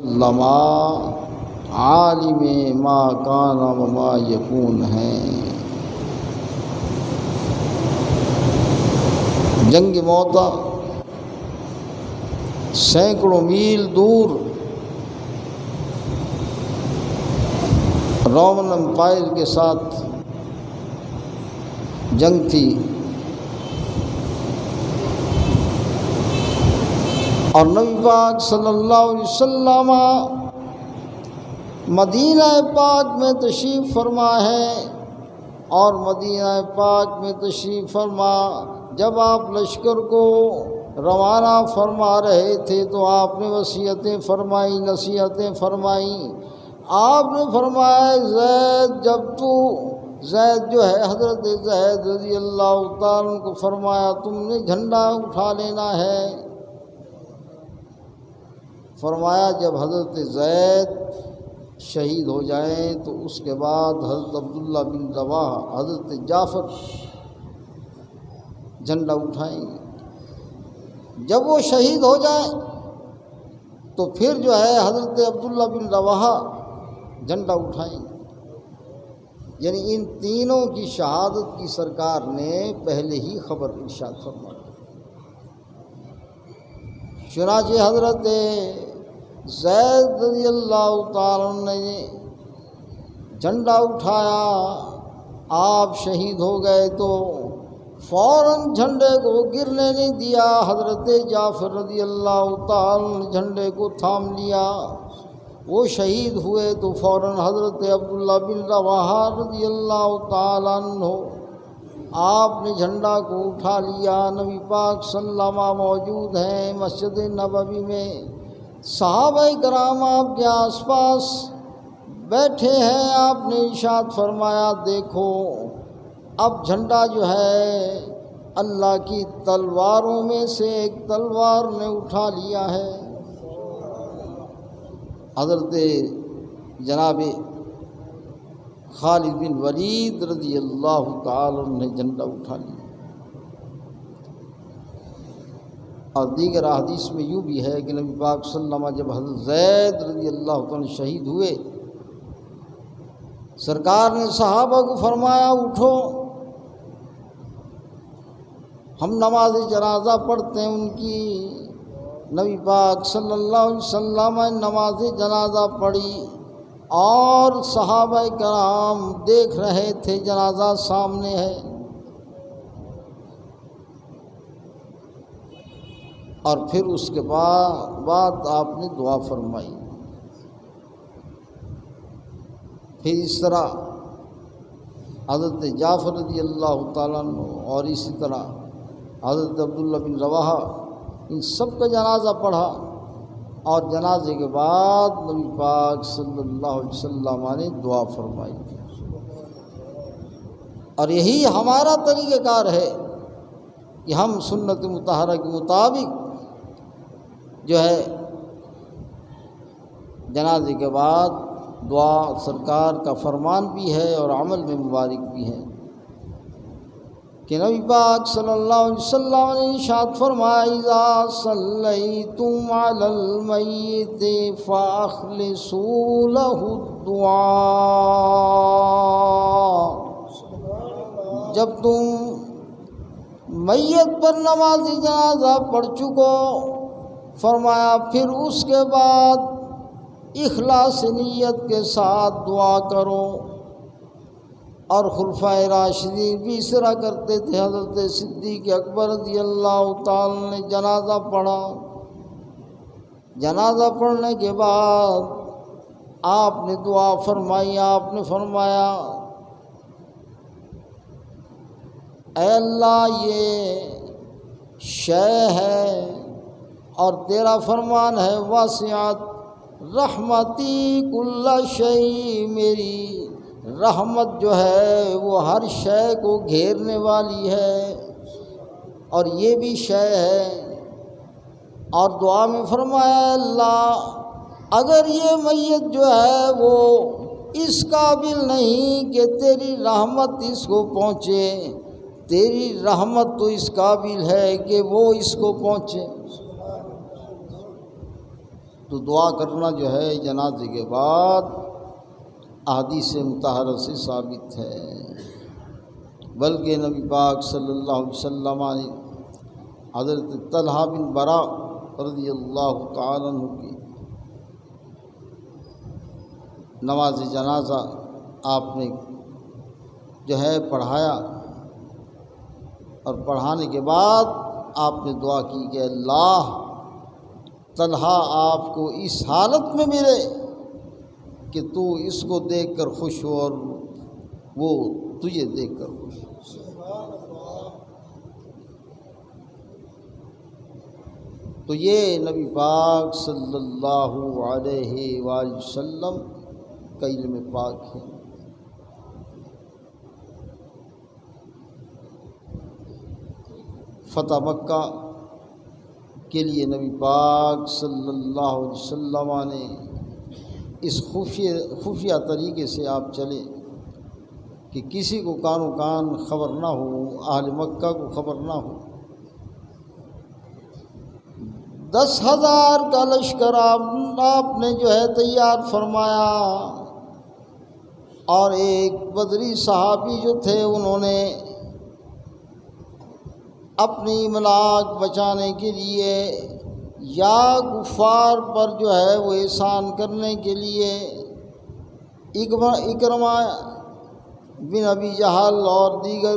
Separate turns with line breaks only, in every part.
لما عالم ما کان وما یکون ہیں۔ جنگ موتا سینکڑوں میل دور رومن امپائر کے ساتھ جنگ تھی، اور نبی پاک صلی اللہ علیہ وسلم مدینہ پاک میں تشریف فرما ہے، اور مدینہ پاک میں تشریف فرما جب آپ لشکر کو روانہ فرما رہے تھے تو آپ نے وصیتیں فرمائی، نصیحتیں فرمائیں۔ آپ نے فرمایا زید، جب تو زید جو ہے حضرت زید رضی اللہ تعالیٰ عنہ کو فرمایا تم نے جھنڈا اٹھا لینا ہے۔ فرمایا جب حضرت زید شہید ہو جائیں تو اس کے بعد حضرت عبداللہ بن رواحہ حضرت جعفر جھنڈا اٹھائیں گے۔ جب وہ شہید ہو جائیں تو پھر جو ہے حضرت عبداللہ بن رواحہ جھنڈا اٹھائیں گے۔ یعنی ان تینوں کی شہادت کی سرکار نے پہلے ہی خبر ارشاد فرمائی۔ چنانچہ حضرت زید رضی اللہ تعالیٰ نے جھنڈا اٹھایا، آپ شہید ہو گئے تو فوراً جھنڈے کو گرنے نہیں دیا۔ حضرت جعفر رضی اللہ تعالیٰ نے جھنڈے کو تھام لیا۔ وہ شہید ہوئے تو فوراً حضرت عبداللہ بن رواحہ رضی اللہ تعالیٰ عنہ آپ نے جھنڈا کو اٹھا لیا۔ نبی پاک صلی اللہ علیہ وسلم موجود ہیں مسجد نبوی میں، صحابہ کرام آپ کے آس پاس بیٹھے ہیں۔ آپ نے ارشاد فرمایا دیکھو اب جھنڈا جو ہے اللہ کی تلواروں میں سے ایک تلوار نے اٹھا لیا ہے۔ حضرت جناب خالد بن ولید رضی اللہ تعالی عنہ نے جھنڈا اٹھا لیا۔ اور دیگر احادیث میں یوں بھی ہے کہ نبی پاک صلی اللہ علیہ وسلم جب حضرت زید رضی اللہ تعالی عنہ شہید ہوئے، سرکار نے صحابہ کو فرمایا اٹھو، ہم نماز جنازہ پڑھتے ہیں ان کی۔ نبی پاک صلی اللہ علیہ وسلم نے نماز جنازہ پڑھی اور صحابہ کرام دیکھ رہے تھے جنازہ سامنے ہے، اور پھر اس کے بعد آپ نے دعا فرمائی۔ پھر اس طرح حضرت جعفر رضی اللہ تعالیٰ عنہ اور اسی طرح حضرت عبداللہ بن رواحہ ان سب کا جنازہ پڑھا، اور جنازے کے بعد نبی پاک صلی اللہ علیہ وسلم نے دعا فرمائی۔ اور یہی ہمارا طریقہ کار ہے کہ ہم سنت مطہرہ کے مطابق جو ہے جنازے کے بعد دعا سرکار کا فرمان بھی ہے اور عمل میں مبارک بھی ہے کہ نبی پاک صلی اللہ علیہ وسلم نے ارشاد فرمایا اذا صلیتم علی المیت فاخلصوا له الدعاء، جب تم میت پر نماز جنازہ پڑھ چکو، فرمایا پھر اس کے بعد اخلاص نیت کے ساتھ دعا کرو۔ اور خلفائے راشدین بھی اس طرح کرتے تھے۔ حضرت صدیق اکبر رضی اللہ تعالی نے جنازہ پڑھا، جنازہ پڑھنے کے بعد آپ نے دعا فرمائی۔ آپ نے فرمایا اے اللہ یہ شے ہے اور تیرا فرمان ہے واسعت رحمتی کل شیء، میری رحمت جو ہے وہ ہر شے کو گھیرنے والی ہے، اور یہ بھی شے ہے۔ اور دعا میں فرمایا اللہ اگر یہ میت جو ہے وہ اس قابل نہیں کہ تیری رحمت اس کو پہنچے، تیری رحمت تو اس قابل ہے کہ وہ اس کو پہنچے۔ تو دعا کرنا جو ہے جنازے کے بعد احادیث مطہرہ سے ثابت ہے، بلکہ نبی پاک صلی اللہ علیہ وسلم نے حضرت طلحہ بن برا رضی اللہ تعالیٰ عنہ کی نماز جنازہ آپ نے جو ہے پڑھایا، اور پڑھانے کے بعد آپ نے دعا کی کہ اللہ طلحہ آپ کو اس حالت میں ملے کہ تو اس کو دیکھ کر خوش ہو اور وہ تجھے دیکھ کر خوش ہو۔ تو یہ نبی پاک صلی اللہ علیہ وآلہ وسلم کا علم پاک ہے۔ فتح مکہ کے لیے نبی پاک صلی اللہ علیہ وسلم نے اس خفیہ طریقے سے آپ چلے کہ کسی کو کان و کان خبر نہ ہو، اہل مکہ کو خبر نہ ہو۔ 10,000 کا لشکر آپ نے جو ہے تیار فرمایا، اور ایک بدری صحابی جو تھے انہوں نے اپنی املاک بچانے کے لیے یا کفار پر جو ہے وہ احسان کرنے کے لیے اکرمہ بن ابی جہل اور دیگر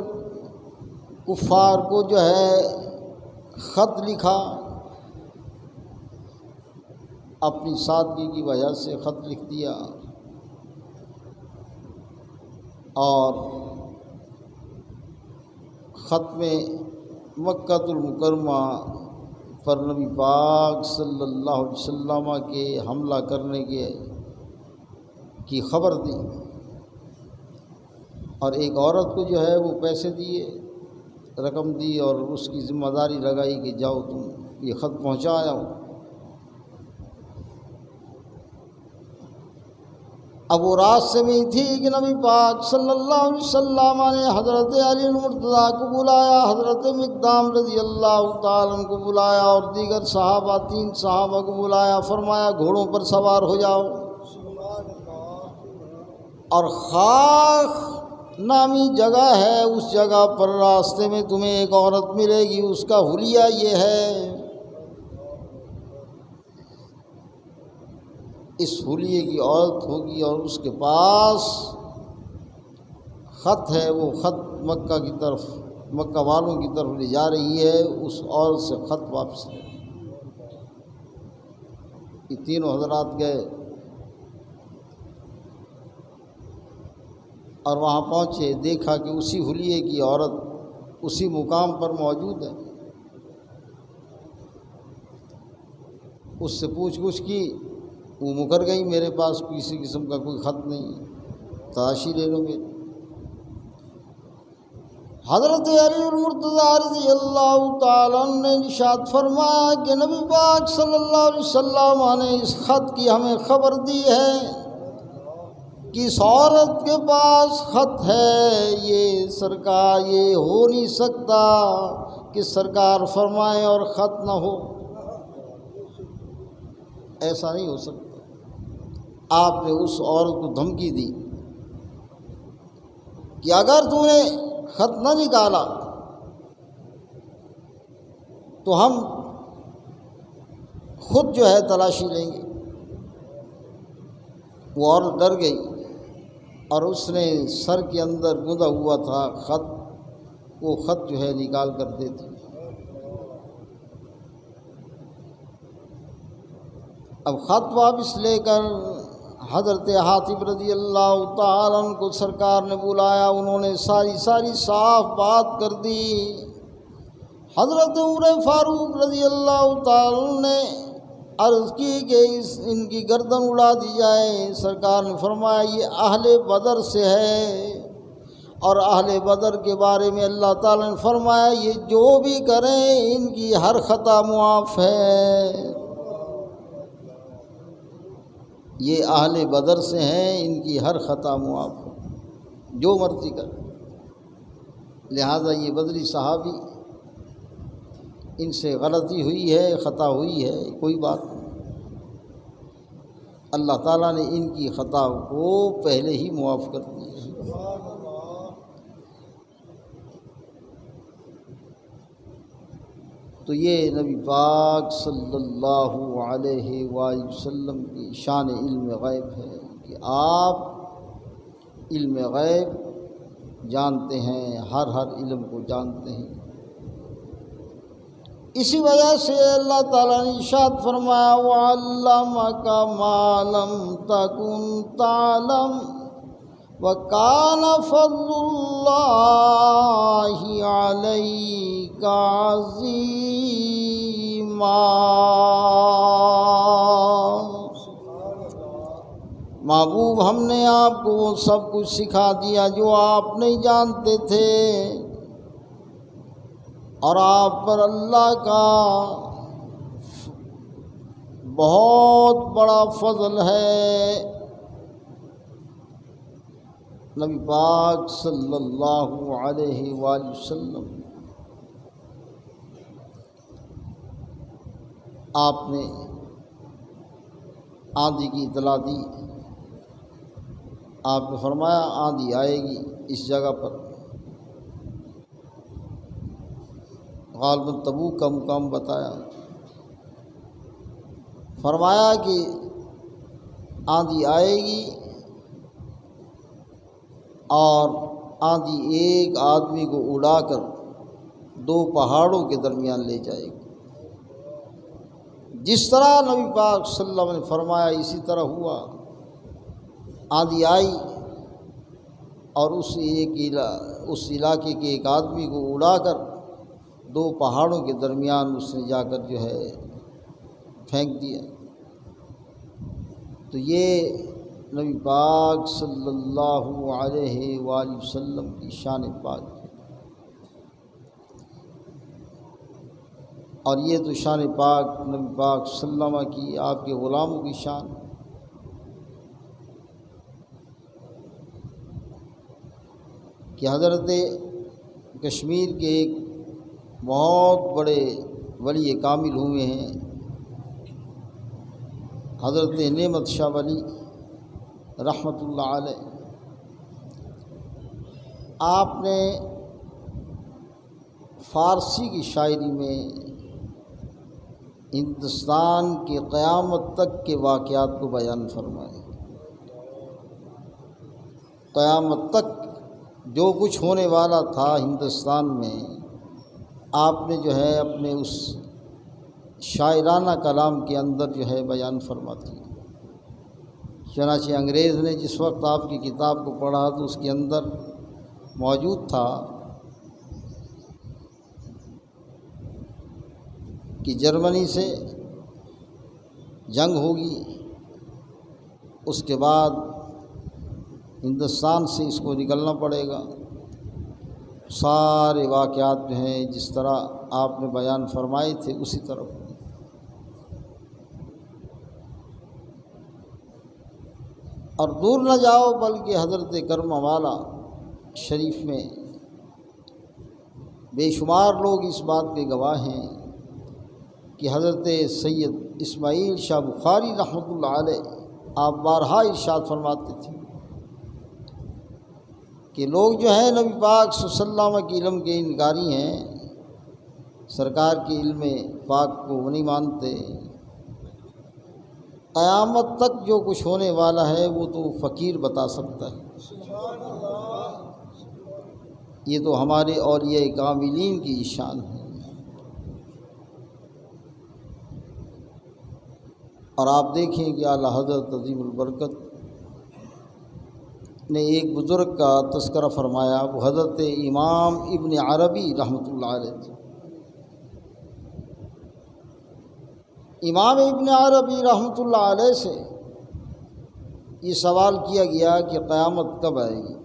کفار کو جو ہے خط لکھا، اپنی سادگی کی وجہ سے خط لکھ دیا، اور خط میں مکہ المکرمہ پر نبی پاک صلی اللہ علیہ وسلم کے حملہ کرنے کی خبر دی، اور ایک عورت کو جو ہے وہ پیسے دیے، رقم دی، اور اس کی ذمہ داری لگائی کہ جاؤ تم یہ خط پہنچایا ہو۔ اب وہ راستے میں ہی تھی کہ نبی پاک صلی اللہ علیہ وسلم نے حضرت علی المرتضیٰ کو بلایا، حضرت مقدام رضی اللہ تعالیٰ عنہ کو بلایا، اور دیگر صحابہ 3 صحابہ کو بلایا، فرمایا گھوڑوں پر سوار ہو جاؤ، اور خاخ نامی جگہ ہے، اس جگہ پر راستے میں تمہیں ایک عورت ملے گی، اس کا حلیہ یہ ہے، اس حلیے کی عورت ہوگی، اور اس کے پاس خط ہے، وہ خط مکہ کی طرف، مکہ والوں کی طرف لے جا رہی ہے، اس عورت سے خط واپس لے۔ یہ تینوں حضرات گئے اور وہاں پہنچے، دیکھا کہ اسی حلیے کی عورت اسی مقام پر موجود ہے، اس سے پوچھ گچھ کی، وہ مکر گئی، میرے پاس کسی قسم کا کوئی خط نہیں ہے، تلاشی لے لو گے۔ حضرت علی المرتضیٰ رضی اللہ تعالیٰ عنہ نے ارشاد فرمایا کہ نبی پاک صلی اللہ علیہ وسلم نے اس خط کی ہمیں خبر دی ہے کہ اس عورت کے پاس خط ہے، یہ سرکار یہ ہو نہیں سکتا کہ سرکار فرمائیں اور خط نہ ہو، ایسا نہیں ہو سکتا۔ آپ نے اس عورت کو دھمکی دی کہ اگر تو نے خط نہ نکالا تو ہم خود جو ہے تلاشی لیں گے۔ وہ عورت ڈر گئی، اور اس نے سر کے اندر گندھا ہوا تھا خط، وہ خط جو ہے نکال کر دیتی۔ اب خط واپس لے کر حضرت حاتب رضی اللہ تعالیٰ عنہ کو سرکار نے بلایا، انہوں نے ساری صاف بات کر دی۔ حضرت عمر فاروق رضی اللہ تعالیٰ عنہ نے عرض کی کہ ان کی گردن اڑا دی جائے، سرکار نے فرمایا یہ اہل بدر سے ہے، اور اہل بدر کے بارے میں اللہ تعالیٰ نے فرمایا یہ جو بھی کریں ان کی ہر خطا معاف ہے، یہ اہل بدر سے ہیں، ان کی ہر خطا معاف ہے، جو مرضی کر۔ لہذا یہ بدری صحابی، ان سے غلطی ہوئی ہے، خطا ہوئی ہے، کوئی بات نہیں، اللہ تعالیٰ نے ان کی خطا کو پہلے ہی معاف کر دیا۔ تو یہ نبی پاک صلی اللہ علیہ وآلہ وسلم کی شان علم غیب ہے کہ آپ علم غیب جانتے ہیں، ہر علم کو جانتے ہیں۔ اسی وجہ سے اللہ تعالیٰ نے ارشاد فرمایا وَعَلَّمَكَ مَا لَمْ تَكُنْ تَعْلَمْ وَكَانَ فَضْلُ اللَّهِ عَلَيْكَ عَظِيمًا۔ محبوب ہم نے آپ کو وہ سب کچھ سکھا دیا جو آپ نہیں جانتے تھے، اور آپ پر اللہ کا بہت بڑا فضل ہے۔ نبی پاک صلی اللہ علیہ وآلہ وسلم آپ نے آندھی کی اطلاع دی، آپ نے فرمایا آندھی آئے گی اس جگہ پر، غالباً تبوک کا مقام بتایا، فرمایا کہ آندھی آئے گی اور آندھی ایک آدمی کو اڑا کر دو پہاڑوں کے درمیان لے جائے گی۔ جس طرح نبی پاک صلی اللہ علیہ وسلم نے فرمایا اسی طرح ہوا۔ آندھی آئی اور اس علاقے کے ایک آدمی کو اڑا کر دو پہاڑوں کے درمیان اس نے جا کر جو ہے پھینک دیا۔ تو یہ نبی پاک صلی اللہ علیہ وآلہ وسلم کی شان پاک ہے، اور یہ تو شان پاک نبی پاک صلی اللہ علیہ وسلم کی، آپ کے غلاموں کی شان۔ کہ حضرت کشمیر کے ایک بہت بڑے ولی کامل ہوئے ہیں، حضرت نعمت شاہ ولی رحمۃ اللہ علیہ۔ آپ نے فارسی کی شاعری میں ہندوستان کی قیامت تک کے واقعات کو بیان فرمائے۔ قیامت تک جو کچھ ہونے والا تھا ہندوستان میں، آپ نے جو ہے اپنے اس شاعرانہ کلام کے اندر جو ہے بیان فرماتی۔ چنانچہ انگریز نے جس وقت آپ کی کتاب کو پڑھا تو اس کے اندر موجود تھا کہ جرمنی سے جنگ ہوگی، اس کے بعد ہندوستان سے اس کو نکلنا پڑے گا۔ سارے واقعات جو ہیں جس طرح آپ نے بیان فرمائے تھے اسی طرح۔ اور دور نہ جاؤ بلکہ حضرت کرم والا شریف میں بے شمار لوگ اس بات کے گواہ ہیں کہ حضرت سید اسماعیل شاہ بخاری رحمۃ اللہ علیہ آپ بارہا ارشاد فرماتے تھے کہ لوگ جو ہیں نبی پاک صلی اللہ علیہ وسلم کے علم کے انکاری ہیں، سرکار کے علم پاک کو نہیں مانتے، قیامت تک جو کچھ ہونے والا ہے وہ تو فقیر بتا سکتا ہے۔ یہ تو ہمارے اولیاء کاملین کی شان ہے۔ اور آپ دیکھیں کہ اعلیٰ حضرت عظیم البرکت نے ایک بزرگ کا تذکرہ فرمایا، وہ حضرت امام ابن عربی رحمۃ اللہ علیہ تھے۔ امام ابن عربی رحمۃ اللہ علیہ سے یہ سوال کیا گیا کہ قیامت کب آئے گی؟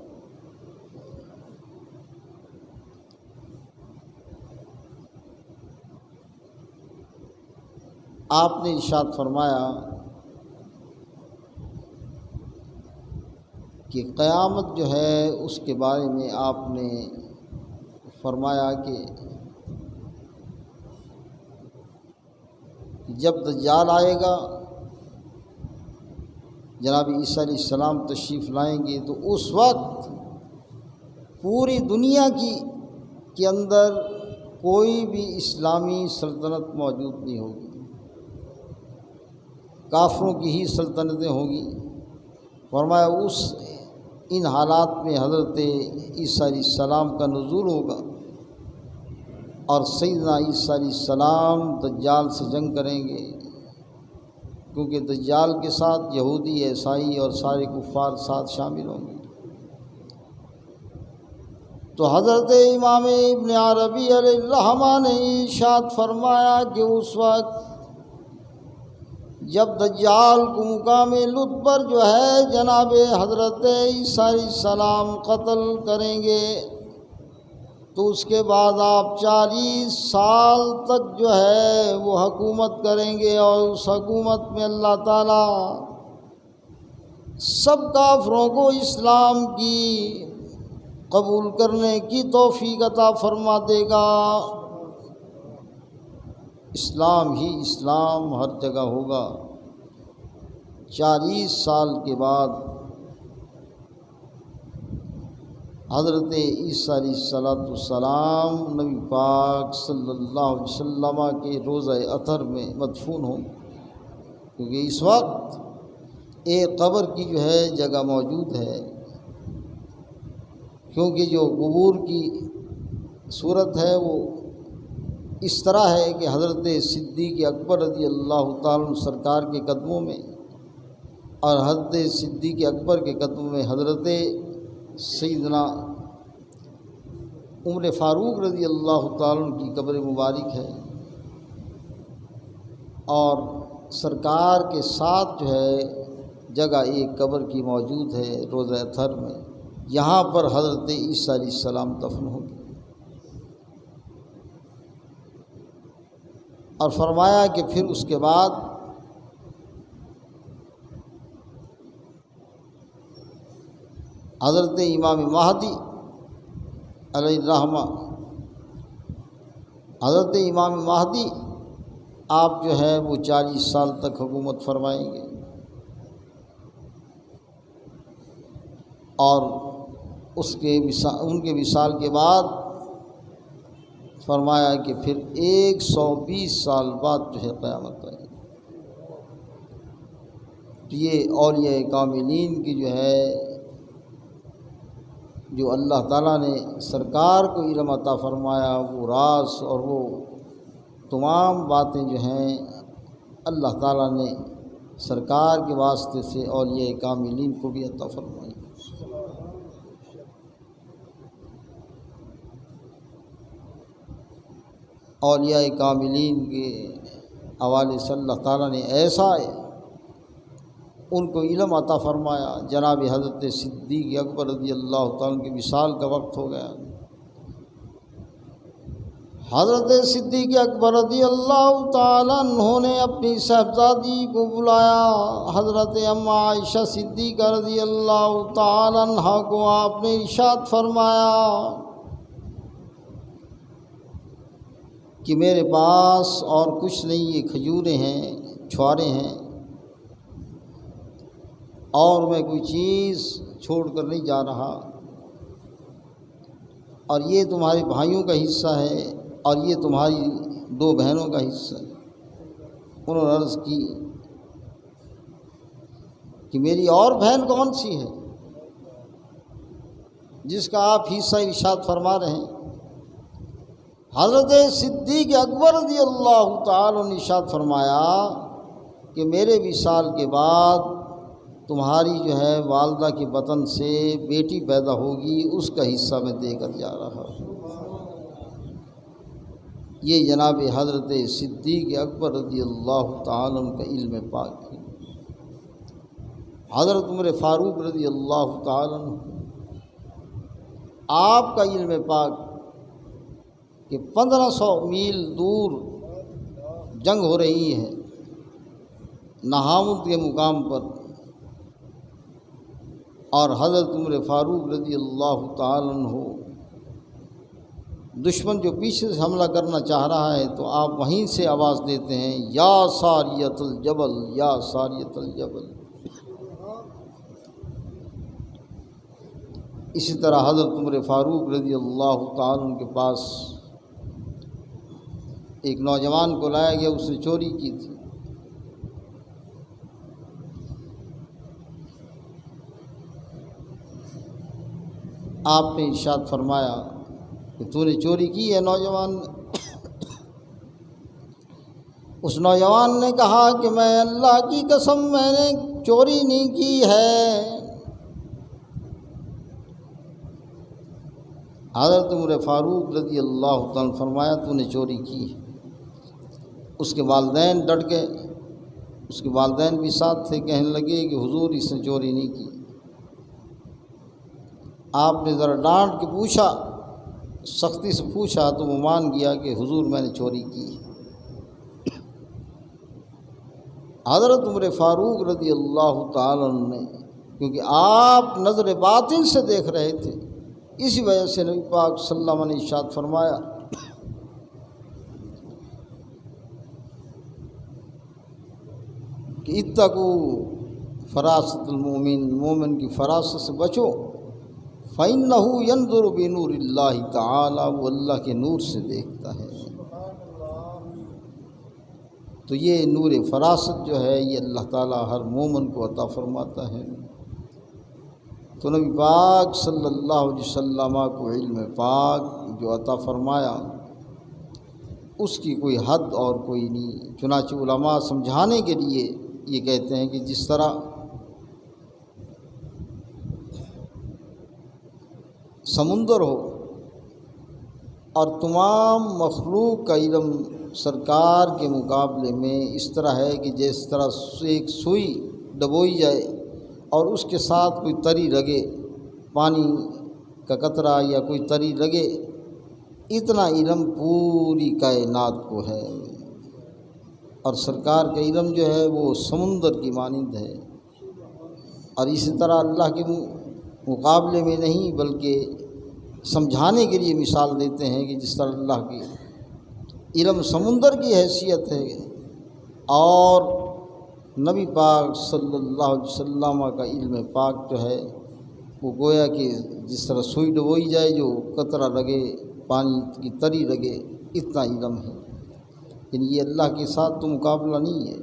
آپ نے ارشاد فرمایا کہ قیامت جو ہے اس کے بارے میں آپ نے فرمایا کہ جب دجال آئے گا جناب عیسیٰ علیہ السلام تشریف لائیں گے تو اس وقت پوری دنیا کے اندر کوئی بھی اسلامی سلطنت موجود نہیں ہوگی، کافروں کی ہی سلطنتیں ہوں گی۔ فرمایا ان حالات میں حضرت عیسیٰ علیہ السلام کا نزول ہوگا اور سیدنا عیسیٰ علیہ السلام دجال سے جنگ کریں گے، کیونکہ دجال کے ساتھ یہودی، عیسائی اور سارے کفار ساتھ شامل ہوں گے۔ تو حضرت امام ابن عربی علیہ الرحمہ نے ارشاد فرمایا کہ اس وقت جب دجال کو مقام لط پر جو ہے جناب حضرت عیسیٰ علیہ السلام قتل کریں گے تو اس کے بعد آپ 40 سال تک جو ہے وہ حکومت کریں گے، اور اس حکومت میں اللہ تعالیٰ سب کافروں کو اسلام کی قبول کرنے کی توفیق عطا فرما دے گا۔ اسلام ہی اسلام ہر جگہ ہوگا۔ 40 سال کے بعد حضرت عیسیٰ علیہ السلام نبی پاک صلی اللہ علیہ وسلم کے روضہ اطہر میں مدفون ہوں، کیونکہ اس وقت ایک قبر کی جو ہے جگہ موجود ہے، کیونکہ جو قبور کی صورت ہے وہ اس طرح ہے کہ حضرت صدیق اکبر رضی اللہ تعالیٰ عنہ سرکار کے قدموں میں اور حضرت صدیق اکبر کے قدموں میں حضرت سیدنا عمر فاروق رضی اللہ تعالیٰ عنہ کی قبر مبارک ہے، اور سرکار کے ساتھ جو ہے جگہ ایک قبر کی موجود ہے روضہ اطہر میں، یہاں پر حضرت عیسیٰ علیہ السلام دفن ہوں گے۔ اور فرمایا کہ پھر اس کے بعد حضرت امام مہدی علیہ الرحمہ، حضرت امام مہدی آپ جو ہے وہ 40 سال تک حکومت فرمائیں گے، اور ان کے وصال کے بعد فرمایا کہ پھر 120 سال بعد جو ہے قیامت آئے گی۔ تو یہ اولیاء کاملین کی جو ہے جو اللہ تعالیٰ نے سرکار کو علم عطا فرمایا، وہ راز اور وہ تمام باتیں جو ہیں اللہ تعالیٰ نے سرکار کے واسطے سے اولیاء کاملین کو بھی عطا فرمائی۔ اولیاء کاملین کے حوالے سے اللہ تعالیٰ نے ایسا ان کو علم عطا فرمایا۔ جناب حضرت صدیق اکبر رضی اللہ تعالیٰ کے وصال کا وقت ہو گیا، حضرت صدیق اکبر رضی اللہ تعالیٰ عنہ نے اپنی صاحبزادی کو بلایا، حضرت اماں عائشہ صدیقہ رضی اللہ تعالیٰ عنہ کو آپ نے ارشاد فرمایا کہ میرے پاس اور کچھ نہیں، یہ کھجوریں ہیں، چھوارے ہیں، اور میں کوئی چیز چھوڑ کر نہیں جا رہا، اور یہ تمہارے بھائیوں کا حصہ ہے اور یہ تمہاری 2 بہنوں کا حصہ ہے۔ انہوں نے عرض کی کہ میری اور بہن کون سی ہے جس کا آپ حصہ ارشاد فرما رہے ہیں؟ حضرت صدیق اکبر رضی اللہ تعالیٰ نے ارشاد فرمایا کہ میرے وصال کے بعد تمہاری جو ہے والدہ کے بطن سے بیٹی پیدا ہوگی، اس کا حصہ میں دے کر جا رہا ہوں۔ یہ جناب حضرت صدیق اکبر رضی اللہ تعالیٰ عنہ کا علم پاک ہے۔ حضرت عمر فاروق رضی اللہ تعالیٰ عنہ آپ کا علم پاک کہ 1500 میل دور جنگ ہو رہی ہے نہاوند کے مقام پر، اور حضرت عمر فاروق رضی اللہ تعالیٰ عنہ دشمن جو پیچھے سے حملہ کرنا چاہ رہا ہے تو آپ وہیں سے آواز دیتے ہیں، یا ساریۃ الجبل، یا ساریۃ الجبل۔ اسی طرح حضرت عمر فاروق رضی اللہ تعالیٰ عنہ کے پاس ایک نوجوان کو لایا گیا، اس نے چوری کی تھی۔ آپ نے ارشاد فرمایا کہ تو نے چوری کی ہے نوجوان نے؟ اس نوجوان نے کہا کہ میں اللہ کی قسم میں نے چوری نہیں کی ہے۔ حضرت عمر فاروق رضی اللہ تعالیٰ فرمایا تو نے چوری کی ہے۔ اس کے والدین ڈٹ گئے، اس کے والدین بھی ساتھ تھے، کہنے لگے کہ حضور اس نے چوری نہیں کی۔ آپ نے ذرا ڈانٹ کے پوچھا، سختی سے پوچھا تو وہ مان گیا کہ حضور میں نے چوری کی۔ حضرت عمر فاروق رضی اللہ تعالیٰ عنہ نے، کیونکہ آپ نظر باطن سے دیکھ رہے تھے، اسی وجہ سے نبی پاک صلی اللہ علیہ وسلم نے ارشاد فرمایا کہ اتقوا فراست المومن، مومن کی فراست سے بچو، فَإِنَّهُ يَنظُرُ بِنُورِ اللَّهِ تَعَالَى، وہ اللہ کے نور سے دیکھتا ہے۔ تو یہ نور فراست جو ہے یہ اللہ تعالیٰ ہر مومن کو عطا فرماتا ہے۔ تو نبی پاک صلی اللہ علیہ وسلم کو علم پاک جو عطا فرمایا اس کی کوئی حد اور کوئی نہیں۔ چنانچہ علماء سمجھانے کے لیے یہ کہتے ہیں کہ جس طرح سمندر ہو اور تمام مخلوق کا علم سرکار کے مقابلے میں اس طرح ہے کہ جس طرح ایک سوئی ڈبوئی جائے اور اس کے ساتھ کوئی تری لگے، پانی کا قطرہ یا کوئی تری لگے، اتنا علم پوری کائنات کو ہے۔ اور سرکار کا علم جو ہے وہ سمندر کی مانند ہے، اور اسی طرح اللہ کے مقابلے میں نہیں بلکہ سمجھانے کے لیے مثال دیتے ہیں کہ جس طرح اللہ کی علم سمندر کی حیثیت ہے، اور نبی پاک صلی اللہ علیہ وسلم کا علم پاک جو ہے وہ گویا کہ جس طرح سوئی ڈبوئی جائے، جو قطرہ لگے، پانی کی تری لگے، اتنا علم ہے۔ یعنی یہ اللہ کے ساتھ تو مقابلہ نہیں ہے،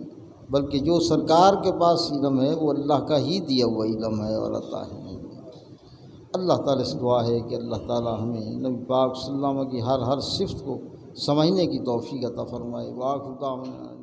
بلکہ جو سرکار کے پاس علم ہے وہ اللہ کا ہی دیا ہوا علم ہے اور عطا ہے۔ اللہ تعالیٰ سے دعا ہے کہ اللہ تعالیٰ ہمیں نبی پاک صلی اللہ علیہ وسلم کی ہر صفت کو سمجھنے کی توفیق عطا فرمائے۔ وآخر دعوانا